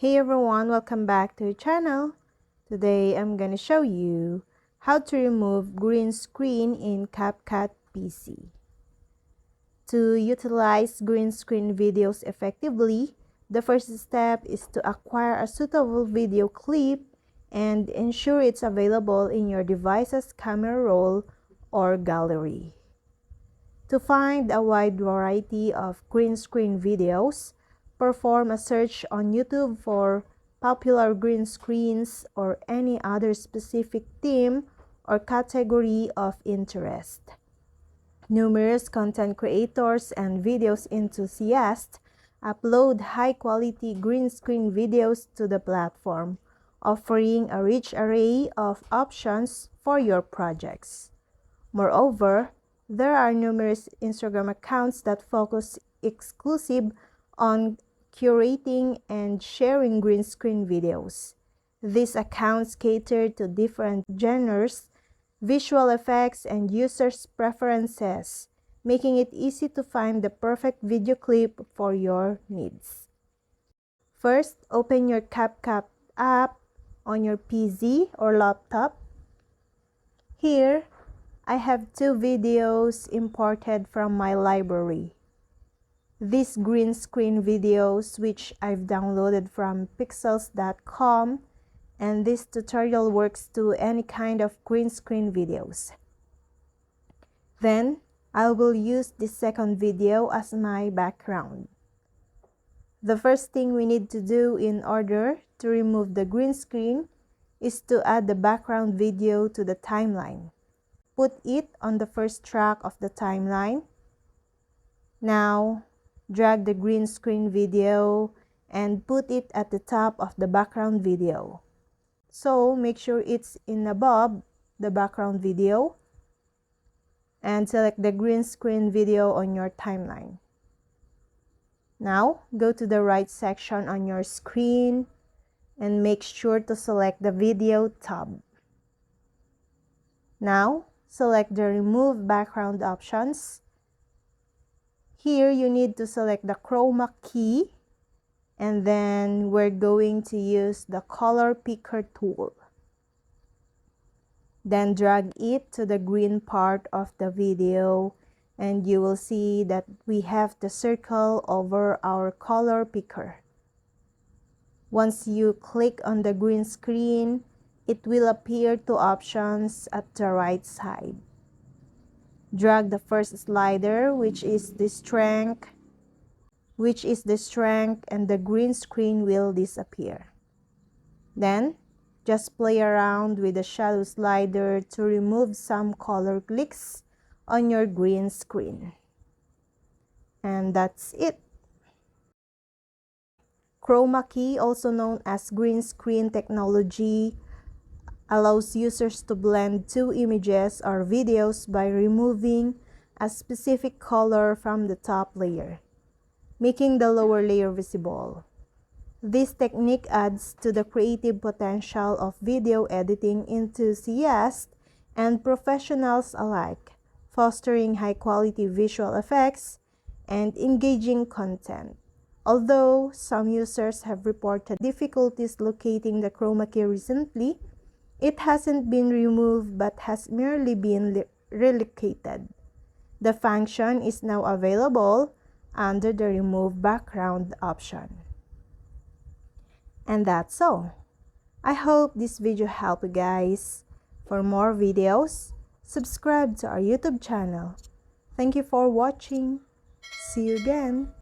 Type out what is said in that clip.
Hey everyone, welcome back to the channel. Today I'm gonna show you how to remove green screen in CapCut PC. To utilize green screen videos effectively, the first step is to acquire a suitable video clip and ensure it's available in your device's camera roll or gallery. To find a wide variety of green screen videos, perform a search on YouTube for popular green screens or any other specific theme or category of interest. Numerous content creators and videos enthusiasts upload high-quality green screen videos to the platform, offering a rich array of options for your projects. Moreover, there are numerous Instagram accounts that focus exclusive on curating and sharing green screen videos. These accounts cater to different genres, visual effects, and users' preferences, making it easy to find the perfect video clip for your needs. First, open your CapCut app on your PC or laptop. Here, I have two videos imported from my library. These green screen videos, which I've downloaded from pixels.com, and this tutorial works to any kind of green screen videos. Then, I will use this second video as my background. The first thing we need to do in order to remove the green screen is to add the background video to the timeline. Put it on the first track of the timeline. Now, drag the green screen video and put it at the top of the background video. So, make sure it's in above the background video and select the green screen video on your timeline. Now, go to the right section on your screen and make sure to select the video tab. Now, select the Remove Background options. Here, you need to select the Chroma key, and then we're going to use the Color Picker tool. Then drag it to the green part of the video, and you will see that we have the circle over our color picker. Once you click on the green screen, it will appear two options at the right side. Drag the first slider, which is the strength, and the green screen will disappear. Then, just play around with the shadow slider to remove some color clicks on your green screen. And that's it. Chroma key, also known as green screen technology, allows users to blend two images or videos by removing a specific color from the top layer, making the lower layer visible. This technique adds to the creative potential of video editing enthusiasts and professionals alike, fostering high-quality visual effects and engaging content. Although some users have reported difficulties locating the chroma key recently, it hasn't been removed but has merely been relocated. The function is now available under the Remove Background option. And that's all. I hope this video helped you guys. For more videos, subscribe to our YouTube channel. Thank you for watching. See you again.